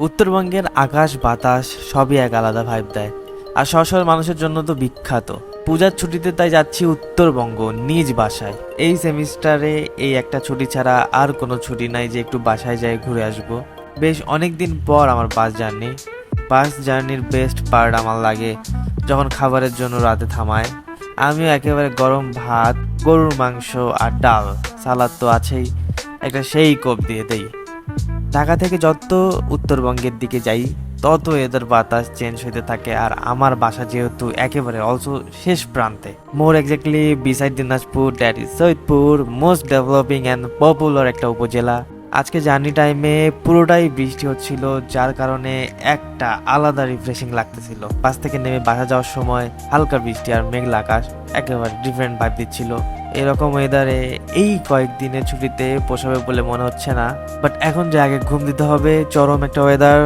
উত্তরবঙ্গের আকাশ বাতাস সবই এক আলাদা ভাইব দেয়। আর শহর মানুষের জন্য তো বিখ্যাত। পূজার ছুটিতে তাই যাচ্ছি উত্তরবঙ্গ, নিজ বাসায়। এই সেমিস্টারে এই একটা ছুটি ছাড়া আর কোনো ছুটি নাই যে একটু বাসায় যাই ঘুরে আসবো। বেশ অনেক দিন পর আমার বাস জার্নির বেস্ট পার্ট আমার লাগে যখন খাবারের জন্য রাতে থামায়। আমিও একেবারে গরম ভাত, গরুর মাংস আর ডাল, সালাদ তো আছেই, একটা সেই কোপ দিয়ে দেই। ঢাকা থেকে যত উত্তরবঙ্গের দিকে যাই তত এদের বাতাস চেঞ্জ হইতে থাকে। আর আমার বাসা যেহেতু একেবারে অলসো শেষ প্রান্তে, more exactly beside Dinajpur, that is Saidpur, most developing and popular একটা উপজেলা। আজকে জার্নি টাইমে পুরোটাই বৃষ্টি হচ্ছিল, যার কারণে একটা আলাদা রিফ্রেশিং লাগতেছিল। বাস থেকে নেমে বাসা যাওয়ার সময় হালকা বৃষ্টি আর মেঘলা আকাশ একেবারে ডিফারেন্ট ভাইব দিচ্ছিল। এরকম ওয়েদারে এই কয়েকদিনের ছুটিতে পোষাবে বলে মনে হচ্ছে না, বাট এখন যে আগে ঘুম দিতে হবে, চরম একটা ওয়েদার।